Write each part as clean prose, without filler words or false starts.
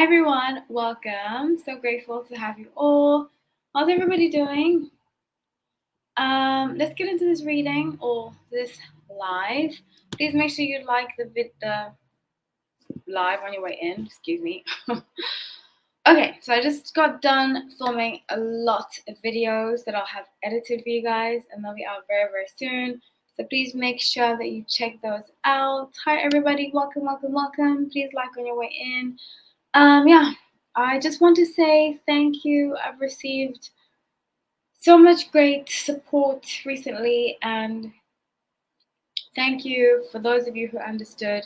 everyone, welcome. So grateful to have you all. How's everybody doing? Let's get into this reading or this live. Please make sure you like the live on your way in. Excuse me. Okay, so I just got done filming a lot of videos that I'll have edited for you guys, and they'll be out very, very soon. So please make sure that you check those out. Hi everybody, welcome, welcome, welcome. Please like on your way in. Yeah, I just want to say thank you. I've received so much great support recently, and thank you for those of you who understood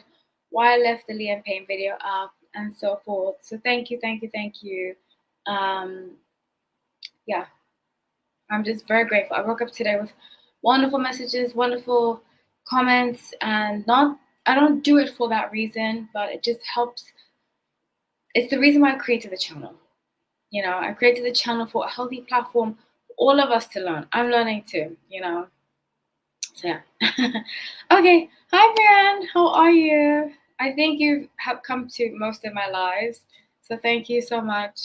why I left the Liam Payne video up and so forth. So thank you, thank you, thank you. Yeah, I'm just very grateful. I woke up today with wonderful messages, wonderful comments, and I don't do it for that reason, but it just helps. It's the reason why I created the channel. You know, I created the channel for a healthy platform for all of us to learn. I'm learning too, So yeah. Okay. Hi, Brian. How are you? I think you have come to most of my lives. So thank you so much.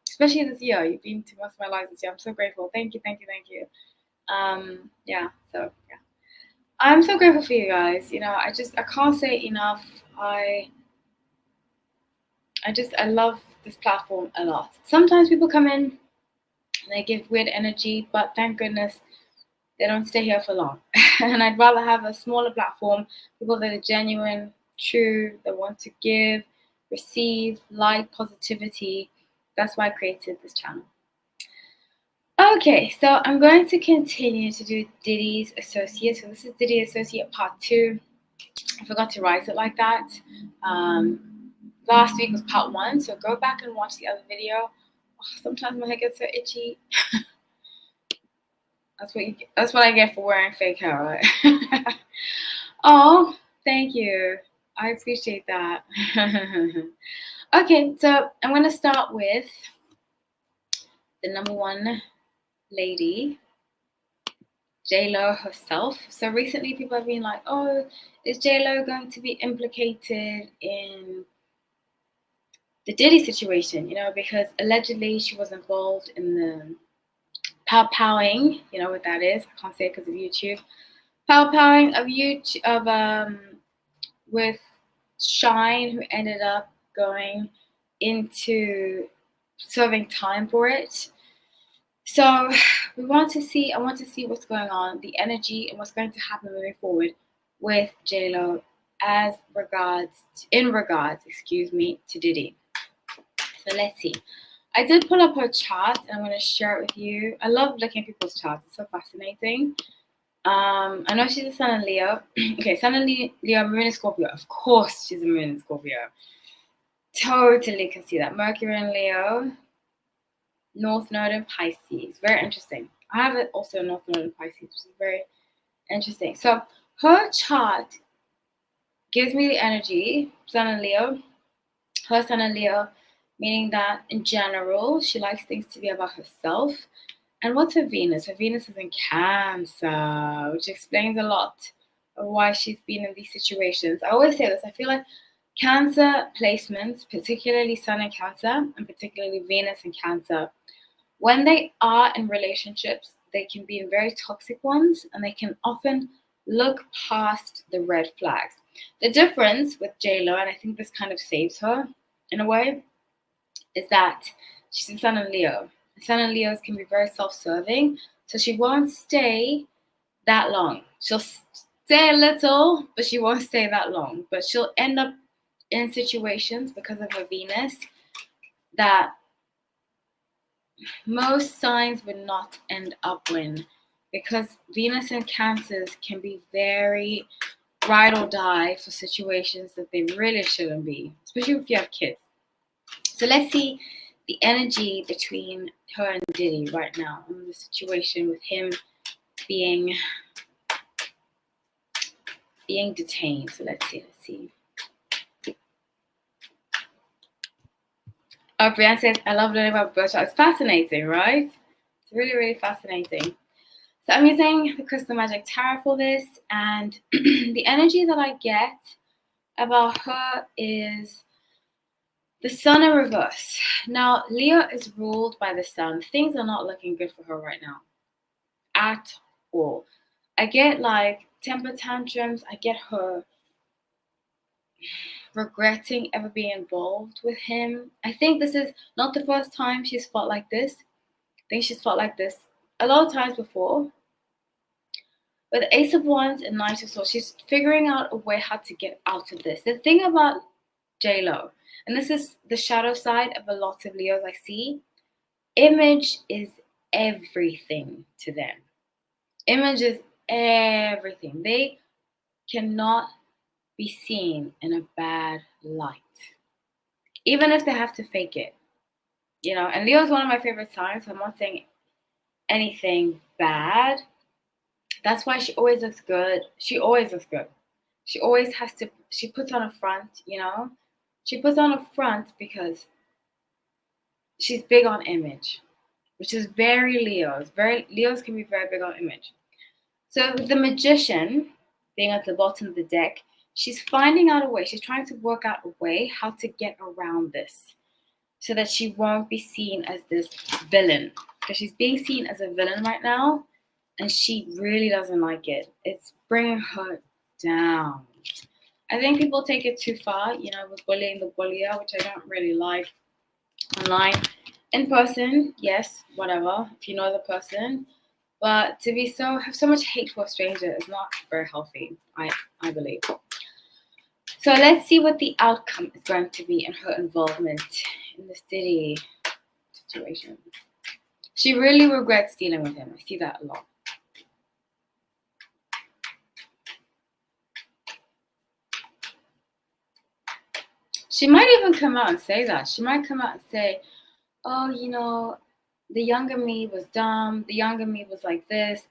Especially this year. You've been to most of my lives this year. I'm so grateful. Thank you, thank you, thank you. Yeah, so yeah. I'm so grateful for you guys. I can't say enough. I love this platform a lot. Sometimes people come in and they give weird energy, but thank goodness they don't stay here for long. And I'd rather have a smaller platform, people that are genuine, true, that want to give, receive, light, positivity. That's why I created this channel. Okay, so I'm going to continue to do Diddy's Associate. So this is Diddy Associate Part 2. I forgot to write it like that. Last week was Part 1, so go back and watch the other video. Oh, sometimes my hair gets so itchy. That's what I get for wearing fake hair, right? Oh, thank you. I appreciate that. Okay, so I'm going to start with the number one lady, J-Lo herself. So recently people have been like, oh, is J-Lo going to be implicated in the Diddy situation? Because allegedly she was involved in the pow-powing, you know what that is? I can't say it because of YouTube. Pow-powing of YouTube with Shine, who ended up going into serving time for it. So I want to see what's going on, the energy, and what's going to happen moving forward with J-Lo in regards to Diddy. So let's see. I did pull up her chart, and I'm going to share it with you. I love looking at people's charts. It's so fascinating. I know she's a Sun and Leo. Okay, Sun and Leo, Moon and Scorpio. Of course she's a Moon and Scorpio. Totally can see that. Mercury and Leo. North Node in Pisces. Very interesting. I have it also North Node in Pisces, which is very interesting. So her chart gives me the energy, Sun and Leo. Her Sun and Leo, meaning that in general, she likes things to be about herself. And what's her Venus? Her Venus is in Cancer, which explains a lot of why she's been in these situations. I always say this. I feel like Cancer placements, particularly Sun in Cancer, and particularly Venus in Cancer, when they are in relationships, they can be in very toxic ones, and they can often look past the red flags. The difference with J-Lo, and I think this kind of saves her in a way, is that she's a Sun and Leo. Sun and Leos can be very self-serving, so she won't stay that long. She'll stay a little, but she won't stay that long. But she'll end up in situations because of her Venus that most signs would not end up in, because Venus and Cancers can be very ride or die for situations that they really shouldn't be, especially if you have kids. So let's see the energy between her and Diddy right now, and the situation with him being detained. So let's see. Oh, Brianne says, I love learning about birth charts. It's fascinating, right? It's really, really fascinating. So I'm using the Crystal Magic Tarot for this, and the energy that I get about her is The sun in reverse. Now, Leo is ruled by the sun. Things are not looking good for her right now at all. I get like temper tantrums. I get her regretting ever being involved with him. I think this is not the first time she's felt like this. I think she's felt like this a lot of times before. With Ace of Wands and Knight of Swords, she's figuring out a way how to get out of this. The thing about J-Lo, and this is the shadow side of a lot of Leos I see, image is everything to them. Image is everything. They cannot be seen in a bad light, even if they have to fake it. You know, and Leo is one of my favorite signs, so I'm not saying anything bad. That's why she always looks good. She always looks good. She always has to, she puts on a front, you know? She puts on a front because she's big on image, which is very Leos. Leos can be very big on image. So with the Magician being at the bottom of the deck, she's finding out a way. She's trying to work out a way how to get around this so that she won't be seen as this villain. Because she's being seen as a villain right now, and she really doesn't like it. It's bringing her down. I think people take it too far, you know, with bullying the bullier, which I don't really like. Online, in person, yes, whatever, if you know the person. But to be have so much hate for a stranger is not very healthy, I believe. So let's see what the outcome is going to be in her involvement in this Diddy situation. She really regrets dealing with him. I see that a lot. She might even come out and say that. She might come out and say, oh, you know, the younger me was dumb. The younger me was like this.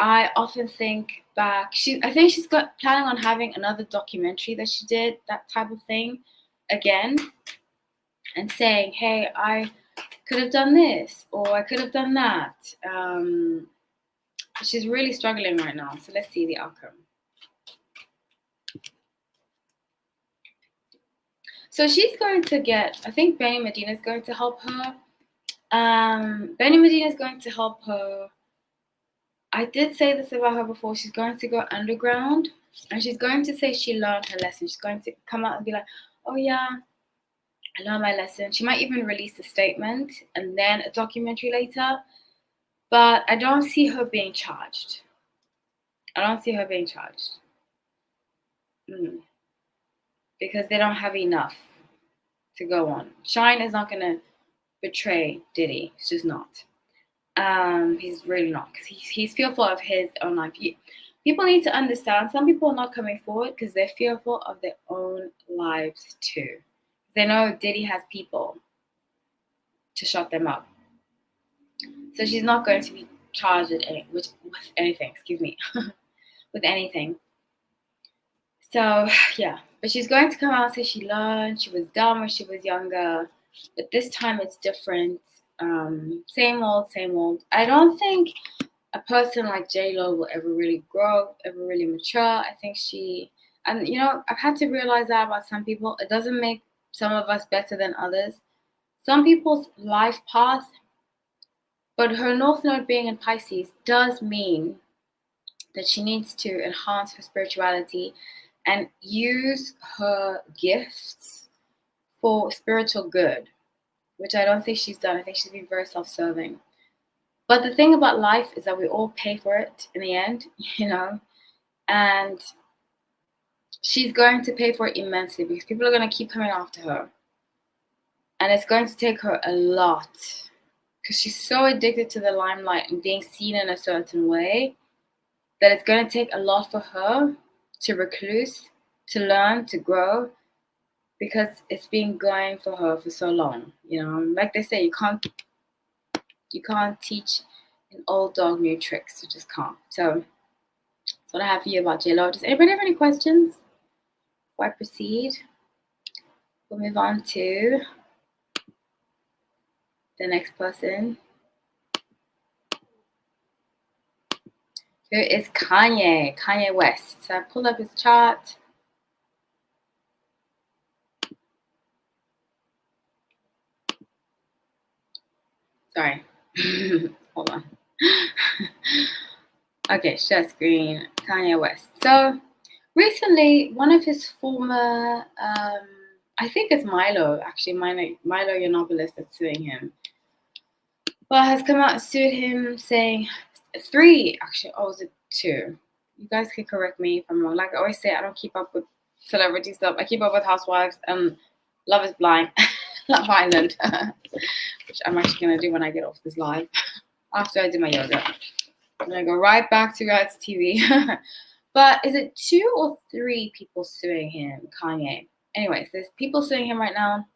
I often think back. I think she's planning on having another documentary that she did, that type of thing, again, and saying, hey, I could have done this or I could have done that. She's really struggling right now. So let's see the outcome. So she's going to get, I think Benny Medina is going to help her. Benny Medina is going to help her. I did say this about her before. She's going to go underground and she's going to say she learned her lesson. She's going to come out and be like, oh yeah, I learned my lesson. She might even release a statement and then a documentary later. But I don't see her being charged. I don't see her being charged. Because they don't have enough to go on. Shine is not going to betray Diddy. It's just not. He's really not, because he's fearful of his own life. People need to understand, some people are not coming forward because they're fearful of their own lives too. They know Diddy has people to shut them up. So she's not going to be charged with anything, excuse me, with anything. So, yeah. But she's going to come out and say she learned, she was dumb when she was younger. But this time it's different. Same old, same old. I don't think a person like J-Lo will ever really grow, ever really mature. I think and you know, I've had to realize that about some people. It doesn't make some of us better than others. Some people's life path, but her North Node being in Pisces does mean that she needs to enhance her spirituality and use her gifts for spiritual good, which I don't think she's done. I think she's been very self-serving. But the thing about life is that we all pay for it in the end, you know, and she's going to pay for it immensely because people are going to keep coming after her. And it's going to take her a lot because she's so addicted to the limelight and being seen in a certain way that it's going to take a lot for her to recluse, to learn, to grow, because it's been going for her for so long. You know, like they say, you can't teach an old dog new tricks. You just can't. So that's what I have for you about J-Lo. Does anybody have any questions before I proceed? We'll move on to the next person, who is Kanye West. So I pulled up his chart. Sorry. Hold on. Okay, share screen. Kanye West. So recently, one of his former, I think it's Milo, actually, Milo Yiannopoulos that's suing him, but has come out and sued him, saying three, actually, oh, was it two? You guys can correct me if I'm wrong. Like I always say, I don't keep up with celebrity stuff. I keep up with Housewives and Love is Blind, Love Island, which I'm actually going to do when I get off this live after I do my yoga. I'm going to go right back to reality TV. But is it two or three people suing him, Kanye? Anyways, there's people suing him right now.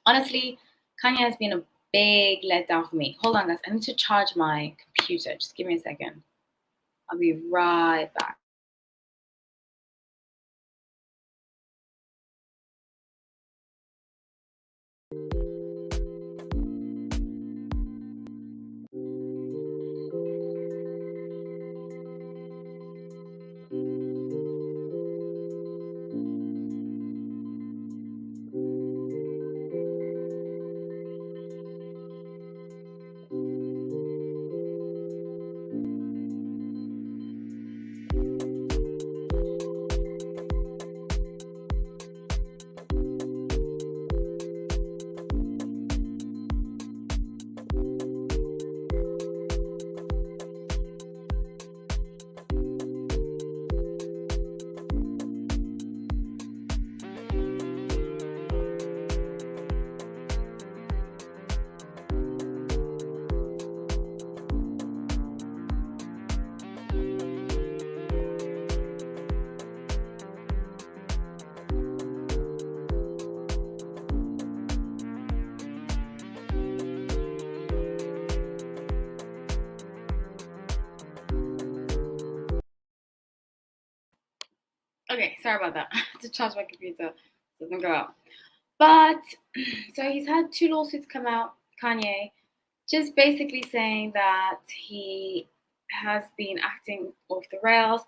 Honestly, Kanye has been a big letdown for me. Hold on, guys. I need to charge my computer. Just give me a second. I'll be right back. Okay, sorry about that. To charge my computer, it doesn't go out. But so he's had two lawsuits come out, Kanye, just basically saying that he has been acting off the rails.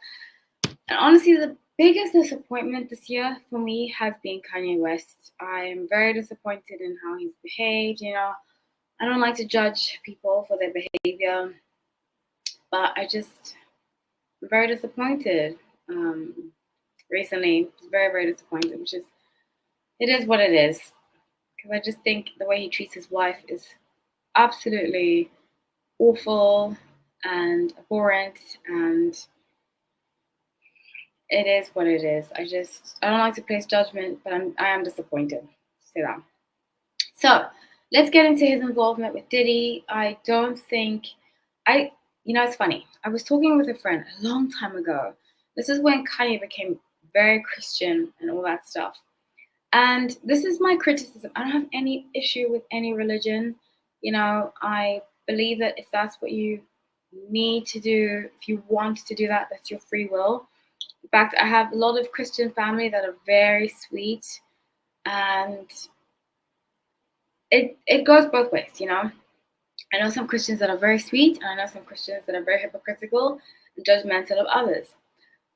And honestly, the biggest disappointment this year for me has been Kanye West. I am very disappointed in how he's behaved. You know, I don't like to judge people for their behavior, but I just am very disappointed. Recently, very, very disappointed, which is, it is what it is. Because I just think the way he treats his wife is absolutely awful and abhorrent, and it is what it is. I don't like to place judgment, but I am disappointed. Say that. So let's get into his involvement with Diddy. I don't think it's funny. I was talking with a friend a long time ago. This is when Kanye became very Christian and all that stuff. And this is my criticism. I don't have any issue with any religion. You know, I believe that if that's what you need to do, if you want to do that, that's your free will. In fact, I have a lot of Christian family that are very sweet, and it goes both ways, you know. I know some Christians that are very sweet, and I know some Christians that are very hypocritical and judgmental of others.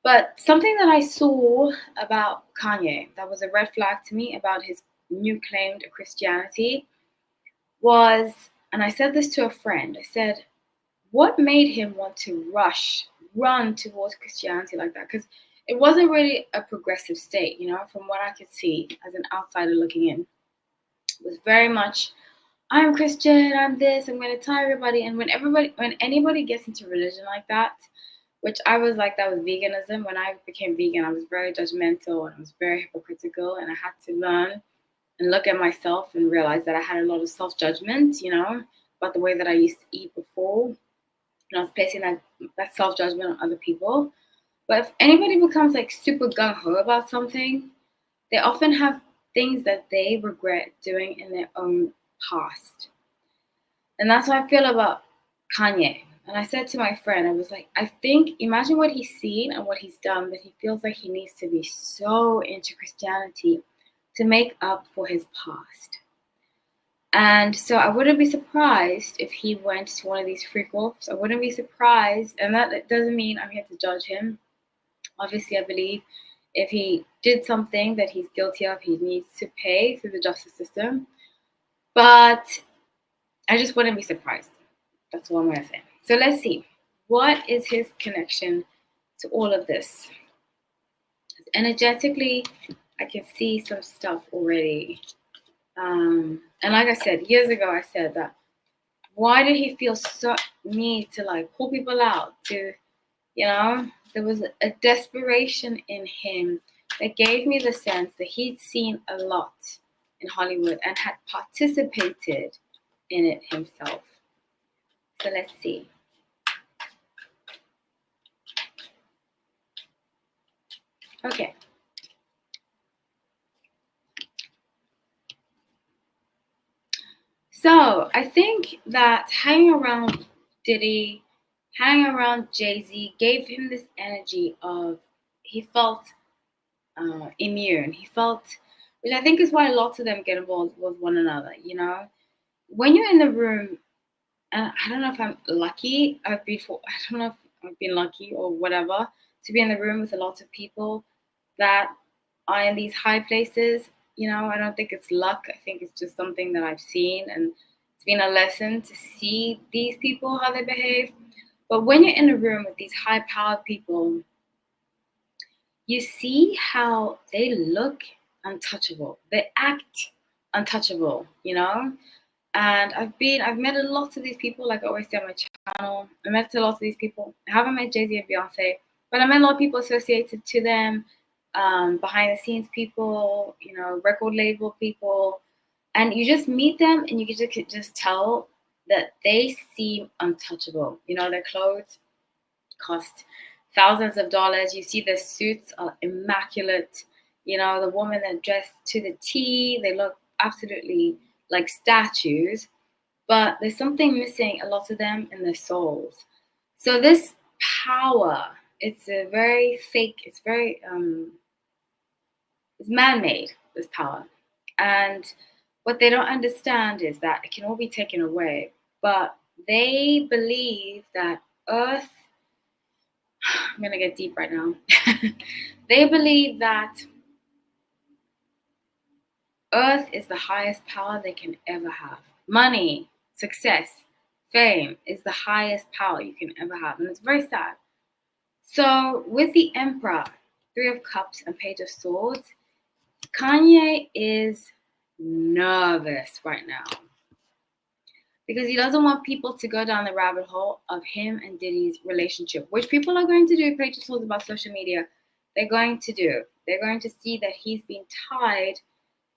But something that I saw about Kanye that was a red flag to me about his new claim to Christianity was, and I said this to a friend, I said, what made him want to run towards Christianity like that? Because it wasn't really a progressive state, you know, from what I could see as an outsider looking in. It was very much, I'm Christian, I'm this, I'm going to tell everybody. And when anybody gets into religion like that, which I was like, that was veganism. When I became vegan, I was very judgmental and I was very hypocritical, and I had to learn and look at myself and realize that I had a lot of self-judgment, you know, about the way that I used to eat before. And I was placing that self-judgment on other people. But if anybody becomes like super gung-ho about something, they often have things that they regret doing in their own past. And that's how I feel about Kanye. And I said to my friend, I was like, I think, imagine what he's seen and what he's done, that he feels like he needs to be so into Christianity to make up for his past. And so I wouldn't be surprised if he went to one of these freak-offs. I wouldn't be surprised. And that doesn't mean I'm here to judge him. Obviously, I believe if he did something that he's guilty of, he needs to pay through the justice system. But I just wouldn't be surprised. That's all I'm going to say. So let's see. What is his connection to all of this? Energetically, I can see some stuff already. And like I said, years ago, I said that why did he feel so need to like pull people out to, there was a desperation in him that gave me the sense that he'd seen a lot in Hollywood and had participated in it himself. So let's see. Okay. So I think that hanging around Diddy, hanging around Jay-Z gave him this energy of, he felt immune. He felt, which I think is why lots of them get involved with one another, When you're in the room, and I don't know if I'm lucky, I don't know if I've been lucky or whatever, to be in the room with a lot of people that are in these high places. I don't think it's luck. I think it's just something that I've seen, and it's been a lesson to see these people, how they behave. But when you're in a room with these high-powered people, you see how they look untouchable. They act untouchable, And I've met a lot of these people, like I always say on my channel. I met a lot of these people. I haven't met Jay-Z and Beyonce, but I met a lot of people associated to them, behind the scenes people, record label people. And you just meet them and you can just tell that they seem untouchable. Their clothes cost thousands of dollars. You see the suits are immaculate. The women are dressed to the T. They look absolutely like statues, but there's something missing, a lot of them, in their souls. So this power, it's a very fake, it's very it's man-made, this power. And what they don't understand is that it can all be taken away, but they believe that Earth, I'm gonna get deep right now. They believe that Earth is the highest power they can ever have. Money, success, fame is the highest power you can ever have. And it's very sad. So with the Emperor, Three of Cups and Page of Swords, Kanye is nervous right now because he doesn't want people to go down the rabbit hole of him and Diddy's relationship, which people are going to do. Page of Swords about social media. They're going to do. They're going to see that he's been tied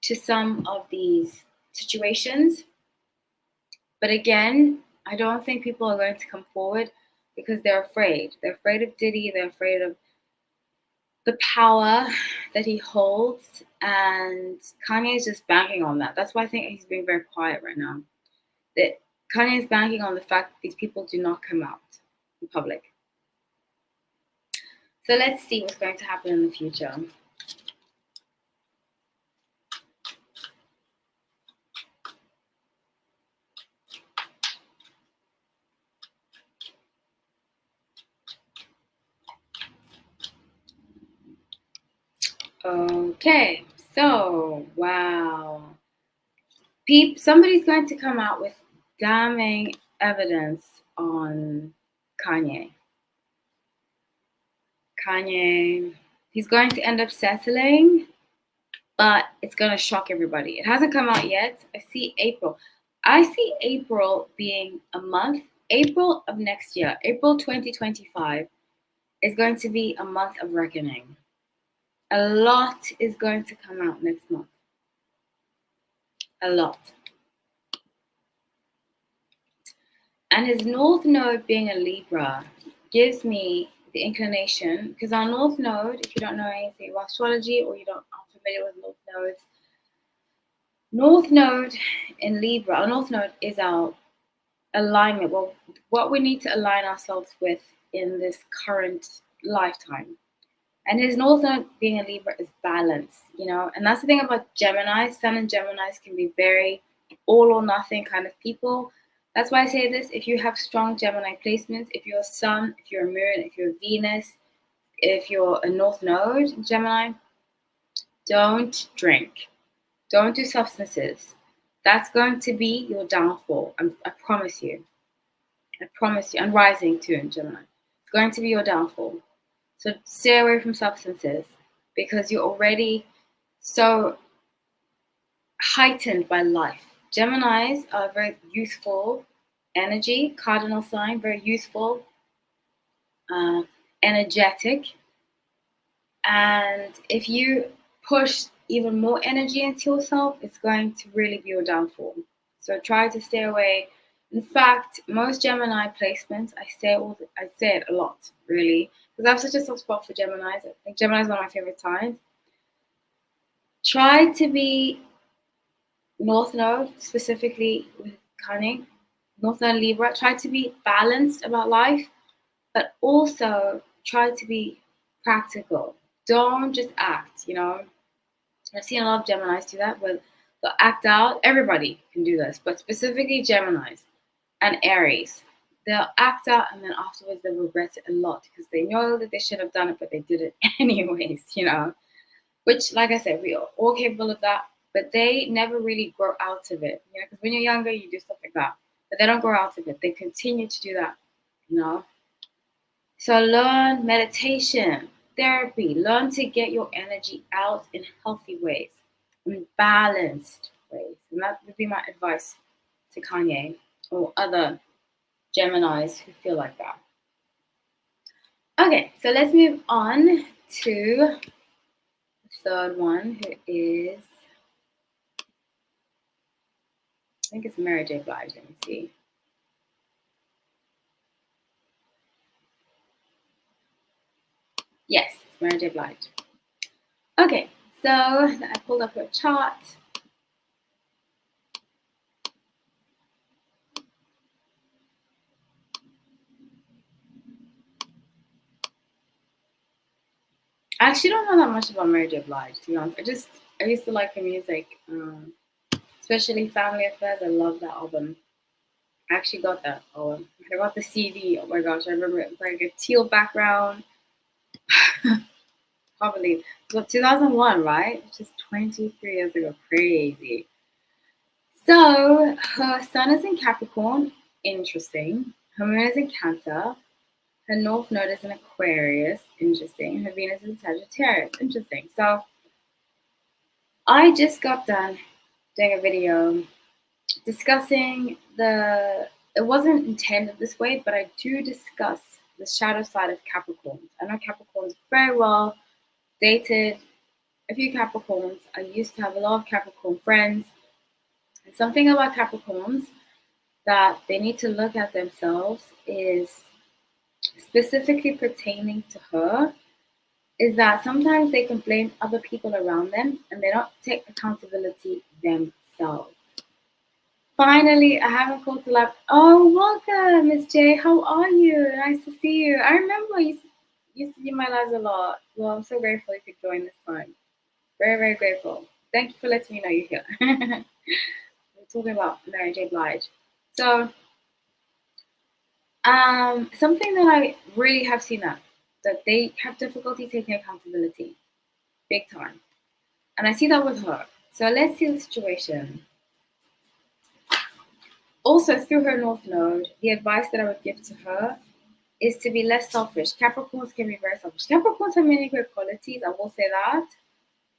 to some of these situations. But again, I don't think people are going to come forward because they're afraid. They're afraid of Diddy. They're afraid of the power that he holds. And Kanye is just banking on that. That's why I think he's being very quiet right now. That Kanye is banking on the fact that these people do not come out in public. So let's see what's going to happen in the future. Okay, so wow. Somebody's going to come out with damning evidence on Kanye. He's going to end up settling, but it's going to shock everybody. It hasn't come out yet. I see April being a month. April of next year, April 2025, is going to be a month of reckoning. A lot is going to come out next month. A lot. And his North Node being a Libra gives me the inclination, because our North Node, if you don't know anything about astrology or you don't are familiar with North Node in Libra, our North Node is our alignment, well, what we need to align ourselves with in this current lifetime. And his North Node being a Libra is balance, and that's the thing about Gemini. Sun and Geminis can be very all or nothing kind of people. That's why I say this: if you have strong Gemini placements, if you're a Sun, if you're a Moon, if you're a Venus, if you're a North Node Gemini, don't drink, don't do substances. That's going to be your downfall. I promise you. I promise you. And rising too in Gemini. It's going to be your downfall. So stay away from substances because you're already so heightened by life. Geminis are very youthful energy, cardinal sign, very youthful, energetic. And if you push even more energy into yourself, it's going to really be your downfall. So try to stay away. In fact, most Gemini placements, I say it a lot, really, because I have such a soft spot for Geminis. I think Gemini is one of my favorite signs. Try to be North Node, specifically with cunning, North Node Libra. Try to be balanced about life, but also try to be practical. Don't just act, I've seen a lot of Geminis do that, but they'll act out. Everybody can do this, but specifically Geminis and Aries. They'll act out and then afterwards they'll regret it a lot because they know that they should have done it, but they did it anyways, Which, like I said, we are all capable of that, but they never really grow out of it, because when you're younger, you do stuff like that, but they don't grow out of it. They continue to do that, So learn meditation, therapy, learn to get your energy out in healthy ways, in balanced ways. And that would be my advice to Kanye or other Geminis who feel like that. Okay, so let's move on to the third one, who is, I think it's Mary J. Blige. Let me see. Yes, it's Mary J. Blige. Okay, so I pulled up her chart. I actually don't know that much about Mary J. Blige, to be honest. I used to like her music, especially Family Affairs. I love that album. I actually got that album. I got the CD. Oh my gosh, I remember it was like a teal background. Probably it was 2001, right? Which is 23 years ago. Crazy. So her sun is in Capricorn. Interesting. Her moon is in Cancer. Her North Node is in Aquarius. Interesting. Her Venus is in Sagittarius. Interesting. So I just got done doing a video discussing it wasn't intended this way, but I do discuss the shadow side of Capricorns. I know Capricorns very well, dated a few Capricorns. I used to have a lot of Capricorn friends. And something about Capricorns that they need to look at themselves is specifically pertaining to her is that sometimes they can blame other people around them and they don't take accountability themselves. Finally, I haven't called to live. Oh, welcome, Miss J. How are you? Nice to see you. I remember you used to be in my lives a lot. Well, I'm so grateful you could join this time. Very, very grateful. Thank you for letting me know you're here. We're talking about Mary J. Blige. So, something that I really have seen that they have difficulty taking accountability, big time. And I see that with her. So let's see the situation. Also, through her North Node, the advice that I would give to her is to be less selfish. Capricorns can be very selfish. Capricorns have many great qualities, I will say that.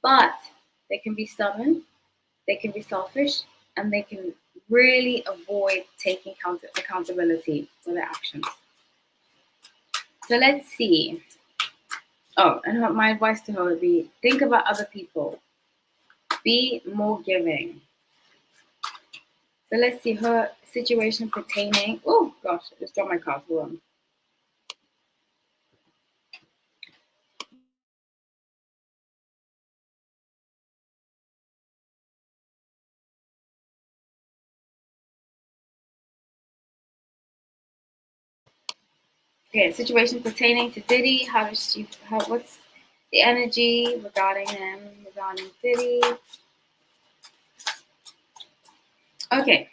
But they can be stubborn, they can be selfish, and they can really avoid taking accountability for their actions. So let's see. Oh, and my advice to her would be think about other people. Be more giving. So let's see her situation pertaining. Oh gosh, I just dropped my card. Hold on. Okay, situation pertaining to Diddy. What's the energy regarding him, regarding Diddy? Okay.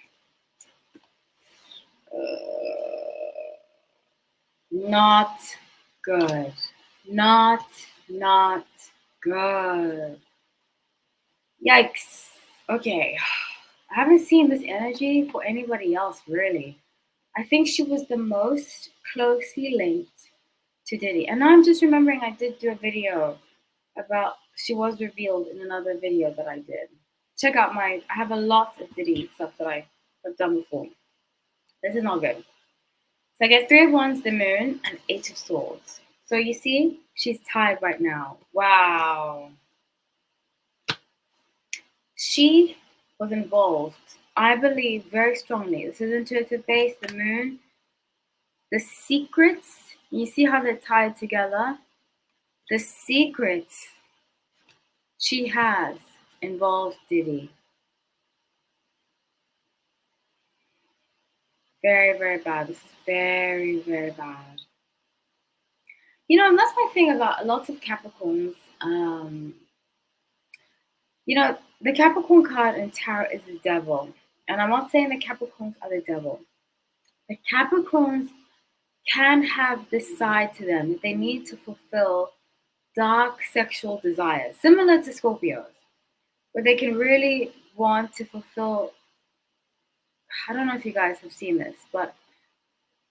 Not good. Not good. Yikes. Okay. I haven't seen this energy for anybody else, really. I think she was the most closely linked to Diddy. And now I'm just remembering I did do a video about, she was revealed in another video that I did. Check out I have a lot of Diddy stuff that I have done before. This is not good. So I get 3 of Wands, the Moon, and 8 of Swords. So you see, she's tied right now. Wow. She was involved, I believe very strongly. This is intuitive base, the Moon. The secrets, you see how they're tied together? The secrets she has involves Diddy. Very, very bad. This is very, very bad. You know, and that's my thing about lots of Capricorns. You know, the Capricorn card in tarot is the devil. And I'm not saying the Capricorns are the devil. The Capricorns can have this side to them that they need to fulfill dark sexual desires, similar to Scorpios, where they can really want to fulfill. I don't know if you guys have seen this, but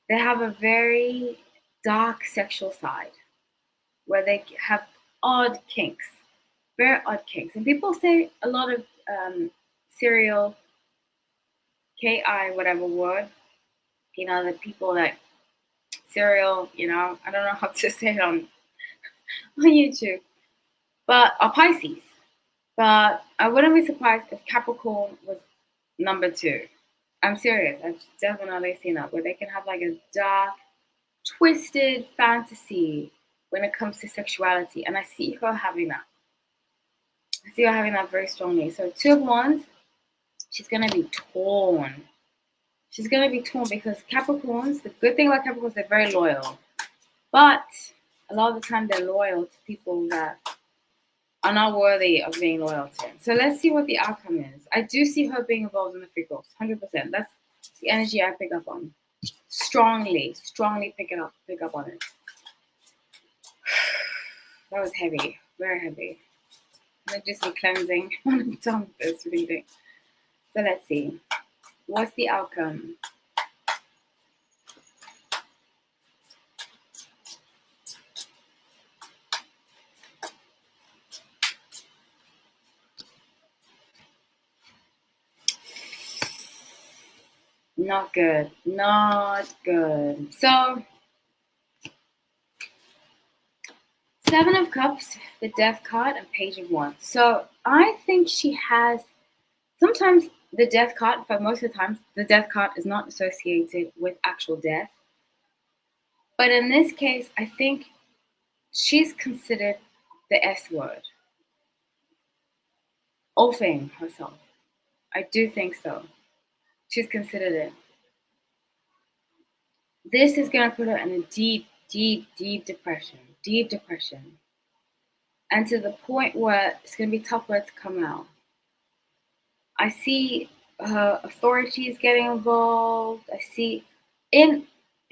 they have a very dark sexual side where they have odd kinks, very odd kinks. And people say a lot of serial, KI, whatever word, you know, the people that serial, you know, I don't know how to say it on YouTube, but are Pisces. But I wouldn't be surprised if Capricorn was number 2. I'm serious. I've definitely seen that, where they can have like a dark, twisted fantasy when it comes to sexuality. And I see her having that. I see her having that very strongly. So 2 of Wands, she's going to be torn. She's going to be torn because Capricorns, the good thing about Capricorns, they're very loyal. But a lot of the time they're loyal to people that are not worthy of being loyal to. So let's see what the outcome is. I do see her being involved in the free ghost, 100%. That's the energy I pick up on. Strongly pick up on it. That was heavy, very heavy. I'm gonna do some cleansing when I'm done with this reading. So let's see. What's the outcome? Not good. Not good. So 7 of Cups, the Death card, and Page of Wands. So I think she has, sometimes the Death card, but most of the times, the Death card is not associated with actual death. But in this case, I think she's considered the S word. Offing herself. I do think so. She's considered it. This is going to put her in a deep, deep, deep depression. Deep depression. And to the point where it's going to be tough for her to come out. I see her authorities getting involved. I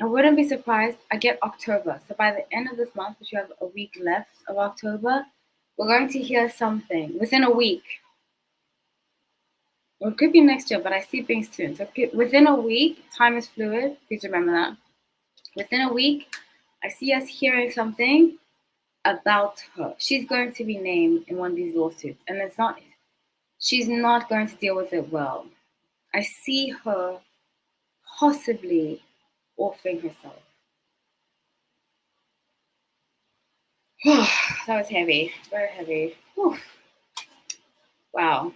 wouldn't be surprised, I get October. So by the end of this month, which we have a week left of October, we're going to hear something within a week. Or it could be next year, but I see things soon. So within a week, time is fluid. Please remember that. Within a week, I see us hearing something about her. She's going to be named in one of these lawsuits. And she's not going to deal with it well. I see her possibly offing herself. That was heavy, very heavy. Whew. Wow.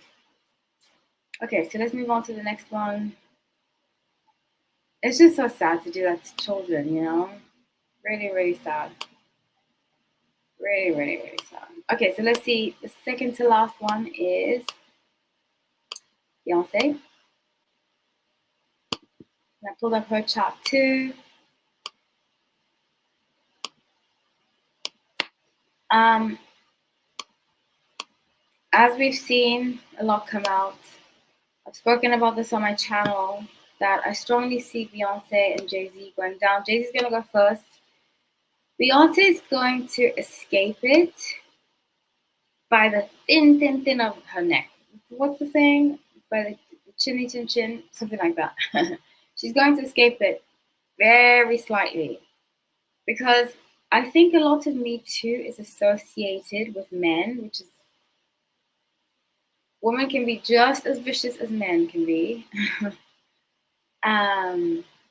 Okay, so let's move on to the next one. It's just so sad to do that to children, you know? Really, really sad. Really, really, really sad. Okay, so let's see. The second to last one is Beyonce. And I pulled up her chart too. As we've seen a lot come out, I've spoken about this on my channel, that I strongly see Beyonce and Jay-Z going down. Jay-Z's going to go first. Beyonce is going to escape it by the thin of her neck. What's the saying? By the chinny chin chin, something like that. She's going to escape it very slightly because I think a lot of Me Too is associated with men, which is women can be just as vicious as men can be.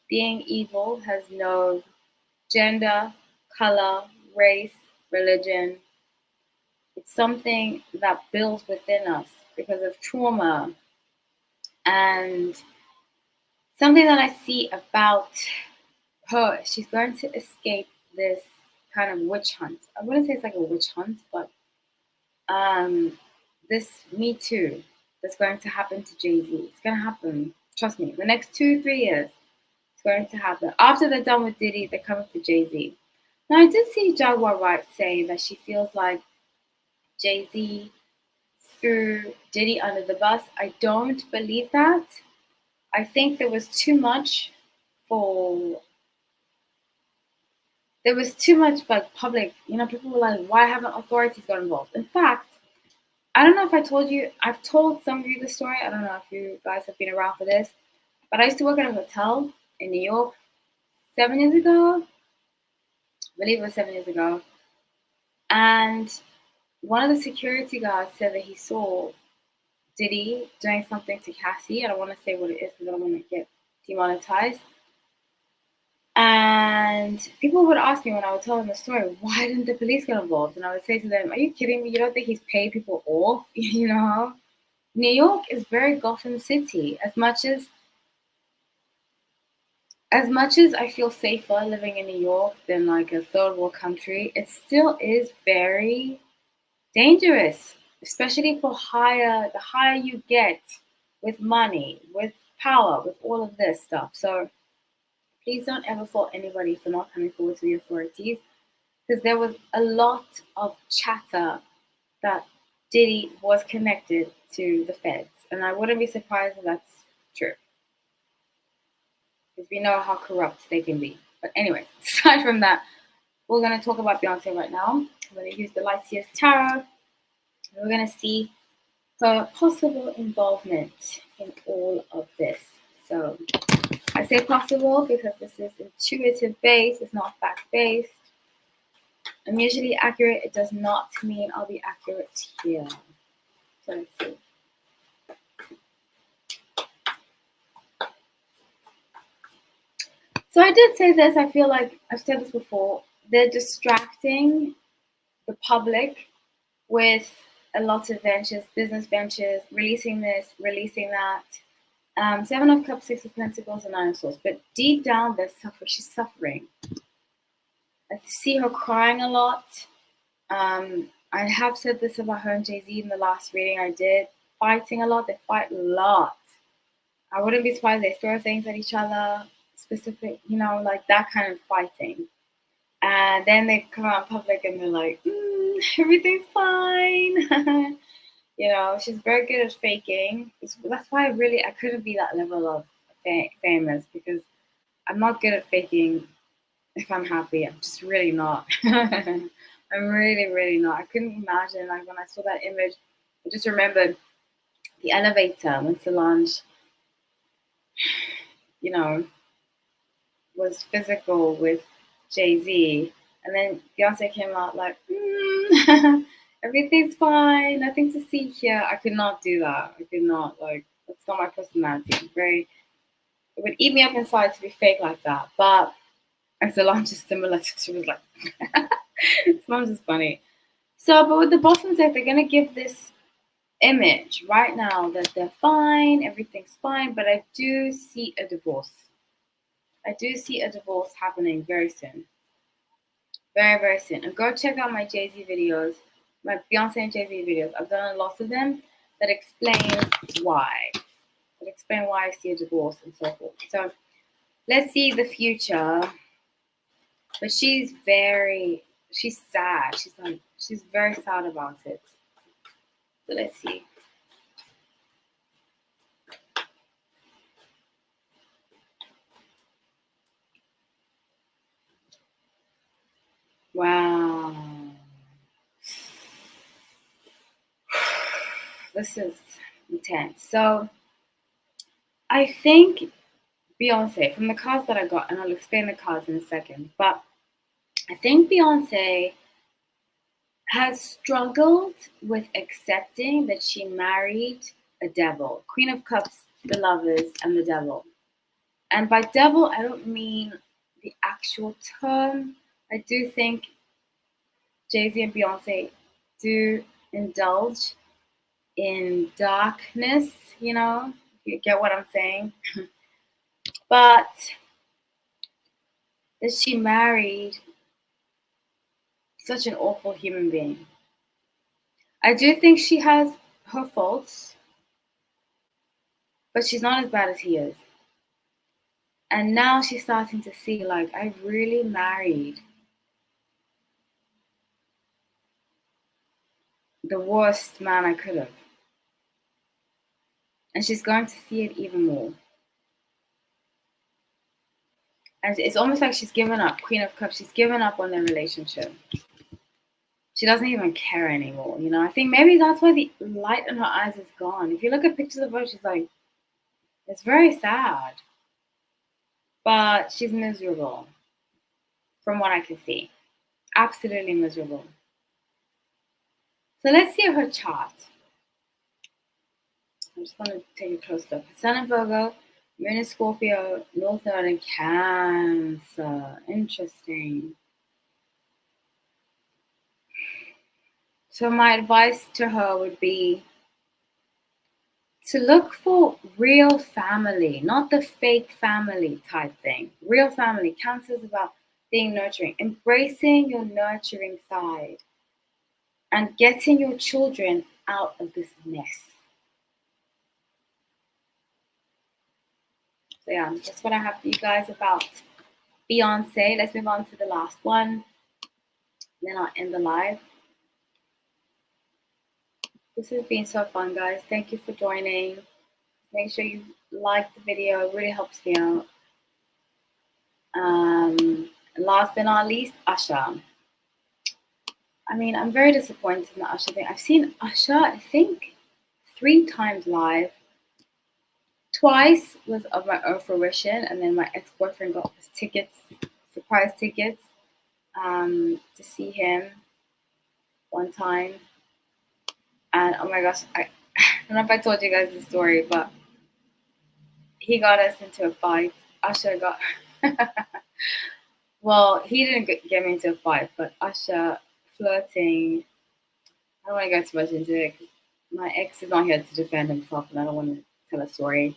Being evil has no gender, color, race, religion. It's something that builds within us because of trauma. And something that I see about her, she's going to escape this kind of witch hunt. I wouldn't say it's like a witch hunt, but this Me Too that's going to happen to Jay-Z. It's going to happen. Trust me. The next 2-3 years, it's going to happen. After they're done with Diddy, they're coming for Jay-Z. Now, I did see Jaguar Wright say that she feels like Jay-Z threw Diddy under the bus. I don't believe that. I think there was too much like public, people were like, why haven't authorities got involved? In fact, I don't know if I told you, I've told some of you the story. I don't know if you guys have been around for this, but I used to work at a hotel in New York 7 years ago. I believe it was 7 years ago. And one of the security guards said that he saw Diddy doing something to Cassie. I don't want to say what it is because I don't want to get demonetized. And people would ask me when I would tell them the story, why didn't the police get involved? And I would say to them, are you kidding me? You don't think he's paid people off? New York is very Gotham City. As much as I feel safer living in New York than like a third world country, it still is very dangerous, especially for the higher you get with money, with power, with all of this stuff. So please don't ever fault anybody for not coming forward to the authorities, because there was a lot of chatter that Diddy was connected to the feds, and I wouldn't be surprised if that's true, because we know how corrupt they can be. But anyway, aside from that, we're going to talk about Beyonce right now. I'm going to use the Lightseer's Tarot, and we're going to see her possible involvement in all of this. So I say possible because this is intuitive based, it's not fact based. I'm usually accurate. It does not mean I'll be accurate here. So let's see. So I did say this. I feel like I've said this before. They're distracting the public with a lot of ventures, business ventures, releasing this, releasing that. Seven of Cups, Six of Pentacles, and Nine of Swords. But deep down, she's suffering. I see her crying a lot. I have said this about her and Jay-Z in the last reading I did. Fighting a lot. They fight a lot. I wouldn't be surprised they throw things at each other. Specific, like that kind of fighting. And then they come out in public and they're like, everything's fine. She's very good at faking. That's why I couldn't be that level of famous, because I'm not good at faking if I'm happy. I'm just really not. I'm really, really not. I couldn't imagine, like when I saw that image, I just remembered the elevator when Solange, was physical with Jay-Z, and then Beyonce came out like, everything's fine, nothing to see here. I could not do that. I could not, that's not my personality. It would eat me up inside to be fake like that. But and Solange is similar to, she was like, Solange is funny. So, but with the bottom deck, they're going to give this image right now that they're fine, everything's fine, but I do see a divorce. I do see a divorce happening very soon. Very, very soon. And go check out my Jay-Z videos, my Beyonce and Jay-Z videos. I've done a lot of them that explain why. I see a divorce and so forth. So let's see the future. But she's sad. She's very sad about it. So let's see. Wow. This is intense. So I think Beyonce, from the cards that I got, and I'll explain the cards in a second, but I think Beyonce has struggled with accepting that she married a devil. Queen of Cups, the lovers, and the devil. And by devil, I don't mean the actual term. I do think Jay-Z and Beyonce do indulge in darkness, you get what I'm saying? But that she married such an awful human being. I do think she has her faults, but she's not as bad as he is. And now she's starting to see, like, I really married the worst man I could have. And she's going to see it even more. And it's almost like she's given up. Queen of Cups, she's given up on their relationship. She doesn't even care anymore, I think maybe that's why the light in her eyes is gone. If you look at pictures of her, she's like, it's very sad. But she's miserable, from what I can see. Absolutely miserable. So let's see her chart. I just want to take a close look. Sun in Virgo, Moon in Scorpio, North Node in Cancer. Interesting. So my advice to her would be to look for real family, not the fake family type thing. Real family. Cancer is about being nurturing, embracing your nurturing side, and getting your children out of this mess. So yeah, that's what I have for you guys about Beyonce. Let's move on to the last one. Then I'll end the live. This has been so fun, guys. Thank you for joining. Make sure you like the video. It really helps me out. Last but not least, Usher. I mean, I'm very disappointed in the Usher thing. I've seen Usher, I think, 3 times live. Twice was of my own fruition, and then my ex-boyfriend got us tickets, surprise tickets, to see him one time. And oh my gosh, I don't know if I told you guys the story, but he got us into a fight. Usher got, well, he didn't get me into a fight, but Usher flirting. I don't want to go too much into it. My ex is not here to defend himself, and I don't want to tell a story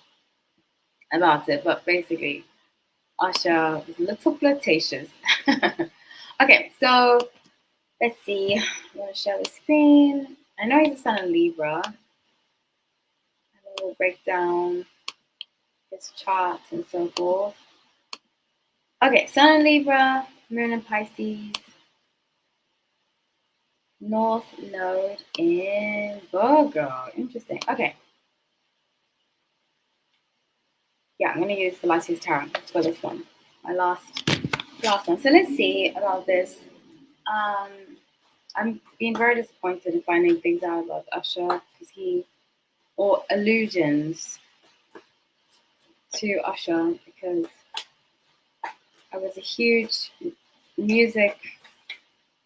about it. But basically, Usher was a little flirtatious. Okay, so let's see. I'm going to share the screen. I know he's a Sun in Libra. And then we'll break down his chart and so forth. Okay, Sun in Libra, Moon in Pisces, North Node in Virgo. Interesting. Okay. Yeah, I'm going to use the Last Year's Tarot for this one. My last one. So let's see about this. I'm being very disappointed in finding things out about Usher because or allusions to Usher, because I was a huge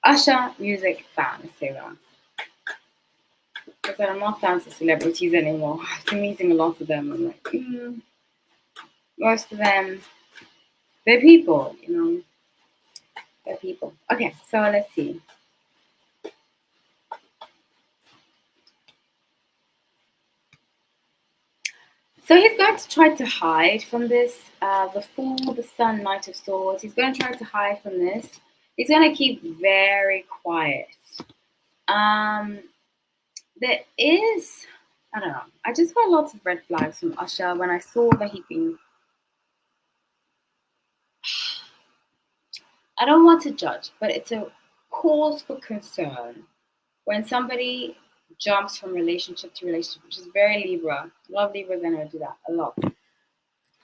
Usher music fan, let's say that. Because I'm not fans of celebrities anymore. I've been meeting a lot of them. I'm like, most of them, they're people, They're people. Okay, so let's see. So he's going to try to hide from this. The Fool, the Sun, Knight of Swords. He's going to try to hide from this. He's going to keep very quiet. There is, I don't know. I just got lots of red flags from Usher when I saw that he'd been. I don't want to judge, but it's a cause for concern when somebody jumps from relationship to relationship, which is very Libra. A lot of Libras I know do that a lot.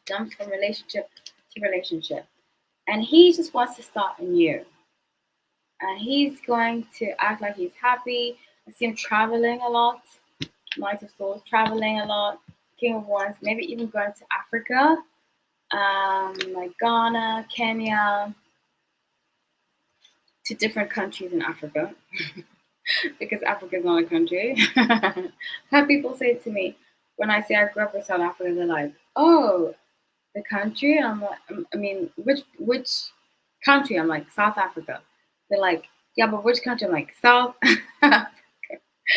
Jumps from relationship to relationship. And he just wants to start anew. And he's going to act like he's happy. I see him traveling a lot. Knight of Swords, traveling a lot. King of Wands, maybe even going to Africa, like Ghana, Kenya, to different countries in Africa, because Africa is not a country. I've had people say to me, when I say I grew up in South Africa, they're like, "Oh, the country?" And I'm like, I mean, which country? I'm like, South Africa. They're like, "Yeah, but which country?" I'm like, South Africa.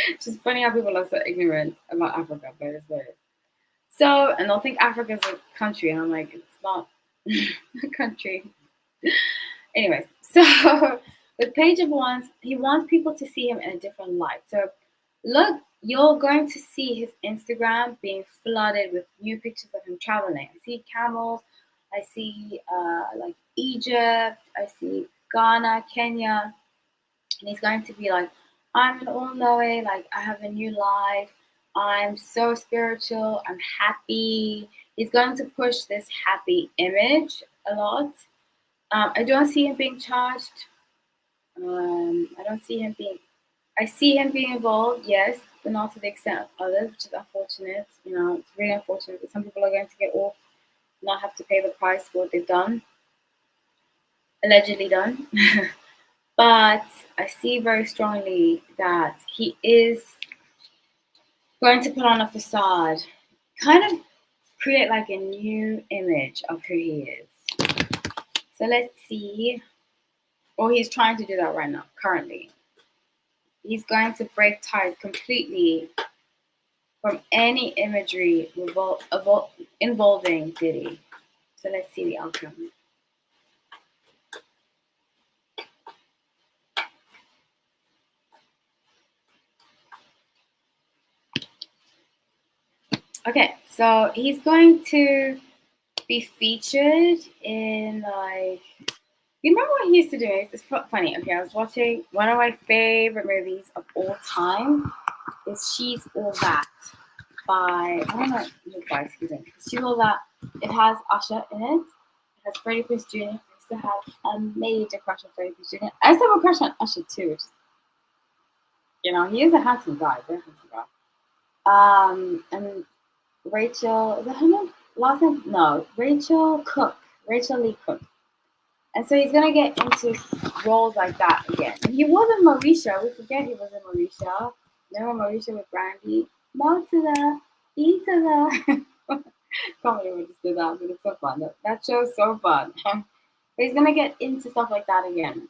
It's just funny how people are so ignorant about Africa, but it's what it is. So, and they'll think Africa is a country, and I'm like, it's not a country. Anyways, so with Page of Wands, he wants people to see him in a different light. So, look, you're going to see his Instagram being flooded with new pictures of him traveling. I see camels, I see like Egypt, I see Ghana, Kenya, and he's going to be like, I'm an all knowing, like I have a new life, I'm so spiritual, I'm happy. He's going to push this happy image a lot. I don't see him being charged. I don't see him being. I see him being involved, yes, but not to the extent of others, which is unfortunate. You know, it's really unfortunate that some people are going to get off, not have to pay the price for what they've done, allegedly done. But I see very strongly that he is going to put on a facade, kind of create like a new image of who he is. So let's see. Or he's trying to do that right now, currently. He's going to break ties completely from any imagery involving Diddy. So let's see the outcome. Okay, so he's going to be featured in like. You remember what he used to do? It's funny. Okay, I was watching one of my favorite movies of all time. Is She's All That by I don't know by excuse me. She's All That. It has Usher in it. It has Freddie Prinze Jr. I used to have a major crush on Freddie Prinze Jr. I used to have a crush on Usher too. Which, you know, he is a handsome guy, very handsome guy. And Rachel, is that her name? Last name? No, Rachel Cook. Rachel Lee Cook. And so he's gonna get into roles like that again. And he was in Mauritia. We forget he was in Mauritia. Remember Mauritia with Brandy? Mo to the E to the. Can't believe we just did that, but it's so fun. That show's so fun. But he's gonna get into stuff like that again,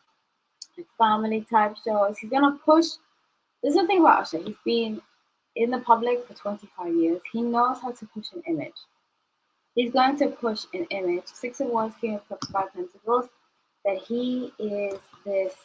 like family type shows. He's gonna push. There's the thing about Usher. He's been in the public for 25 years. He knows how to push an image. He's going to push an image. Six of Wands, King of Cups, Five Pentacles. That he is this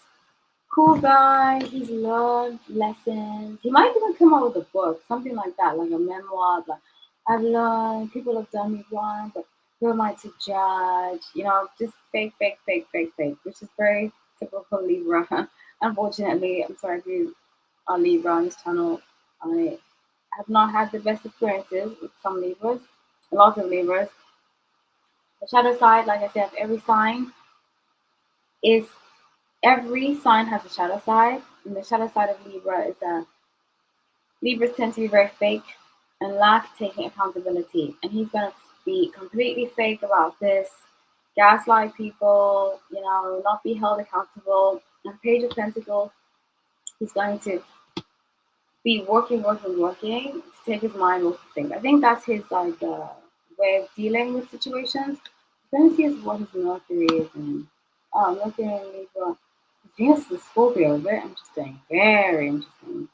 cool guy. He's learned lessons. He might even come out with a book, something like that, like a memoir. Like I've learned. People have done me wrong, but who am I to judge? You know, just fake, which is very typical Libra. Unfortunately, I'm sorry if you are Libra on this channel. I have not had the best experiences with some Libras, a lot of Libras. The shadow side, like I said, every sign has a shadow side, and the shadow side of Libra is that Libras tend to be very fake and lack taking accountability. And he's gonna be completely fake about this, gaslight people, you know, not be held accountable. And Page of Pentacles, he's going to be working to take his mind off of things. I think that's his like way of dealing with situations. Then see what his Mercury is in. Mercury in Libra. Venus is Scorpio. Very interesting. Very interesting.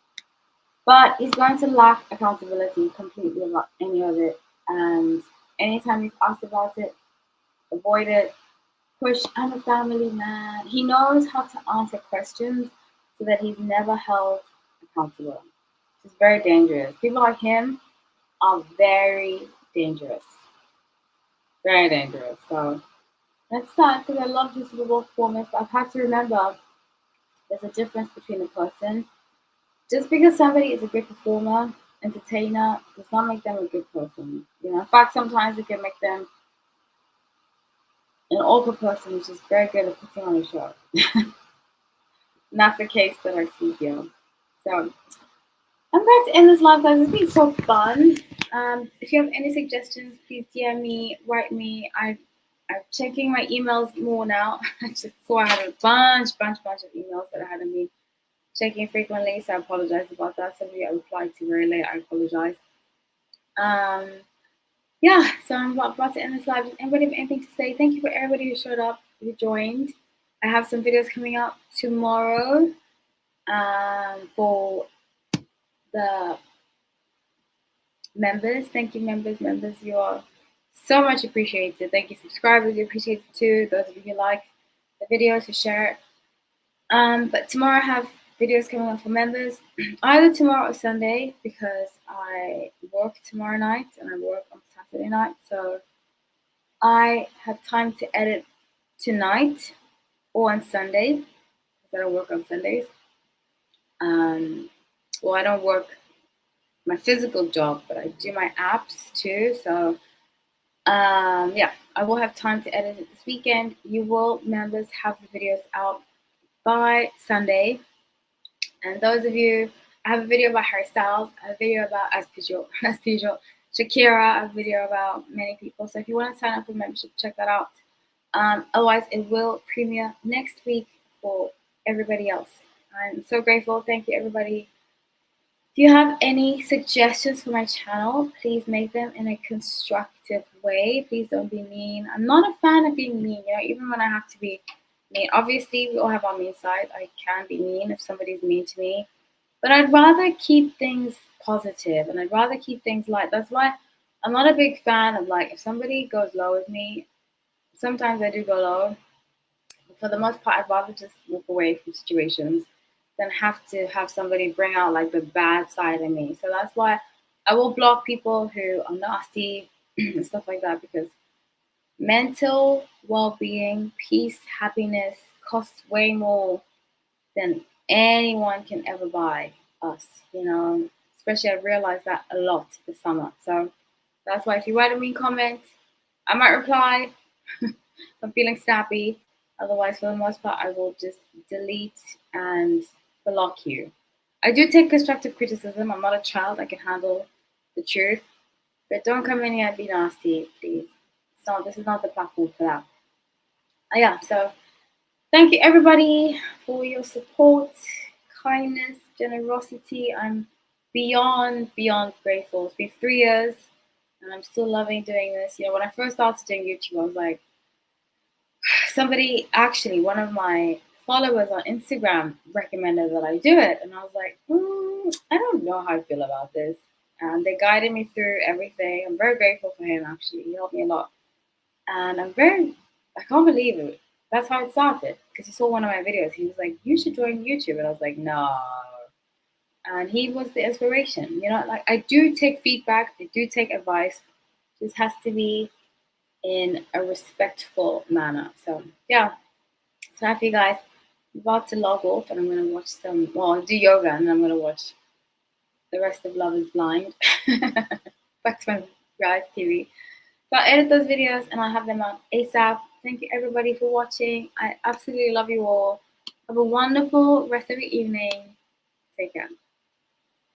But he's going to lack accountability completely about any of it. And anytime he's asked about it, avoid it. Push, I'm a family man. He knows how to answer questions so that he's never held accountable. It's very dangerous. People like him are very dangerous. Very dangerous. So that's sad because I love his Super performance, but I've had to remember there's a difference between a person. Just because somebody is a good performer, entertainer, does not make them a good person. You know, in fact, sometimes it can make them an awful person who's just very good at putting on a show. And that's the case that I see here. So I'm going to end this live, guys. It's been so fun. If you have any suggestions, please DM me, write me. I'm checking my emails more now. I just saw I had a bunch of emails that I hadn't been checking frequently, so I apologize about that. Somebody I replied to very late. I apologize. Um, yeah, so I'm about to end this live. Does anybody have anything to say? Thank you for everybody who showed up, who joined. I have some videos coming up tomorrow for the members. Thank you, members. You are so much appreciated. Thank you, subscribers. You appreciate it too. Those of you who like the videos, who share it. But tomorrow I have videos coming up for members, either tomorrow or Sunday, because I work tomorrow night and I work on Saturday night. So I have time to edit tonight or on Sunday, because I don't work on Sundays. Well, I don't work my physical job, but I do my apps too. So yeah, I will have time to edit it this weekend. You will, members, have the videos out by Sunday. And those of you, I have a video about hairstyles, I have a video about, as usual, Shakira, I have a video about many people. So if you want to sign up for membership, check that out. Otherwise, it will premiere next week for everybody else. I'm so grateful. Thank you, everybody. If you have any suggestions for my channel, please make them in a constructive way. Please don't be mean. I'm not a fan of being mean, even when I have to be mean. Obviously, we all have our mean side. I can be mean if somebody's mean to me. But I'd rather keep things positive and I'd rather keep things light. That's why I'm not a big fan of, like, if somebody goes low with me, sometimes I do go low. But for the most part, I'd rather just walk away from situations than have to have somebody bring out, like, the bad side of me. So that's why I will block people who are nasty and stuff like that, because mental well-being, peace, happiness costs way more than anyone can ever buy us, Especially I realized that a lot this summer. So that's why if you write a mean comment, I might reply if I'm feeling snappy. Otherwise, for the most part, I will just delete and block you. I do take constructive criticism. I'm not a child. I can handle the truth. But don't come in here and be nasty, please. So this is not the platform for that. Yeah, so thank you, everybody, for your support, kindness, generosity. I'm beyond grateful. It's been 3 years, and I'm still loving doing this. When I first started doing YouTube, I was like, one of my followers on Instagram recommended that I do it, and I was like, I don't know how I feel about this. And they guided me through everything. I'm very grateful for him, actually. He helped me a lot. And I can't believe it. That's how it started, because he saw one of my videos. He was like, you should join YouTube. And I was like, no. And he was the inspiration. Like, I do take feedback. I do take advice. It just has to be in a respectful manner. So, yeah. So after you guys, I'm about to log off and I'm going to watch I'll do yoga and then I'm going to watch the rest of Love is Blind. Back to my reality TV. So I'll edit those videos and I'll have them out ASAP. Thank you, everybody, for watching. I absolutely love you all. Have a wonderful rest of your evening. Take care.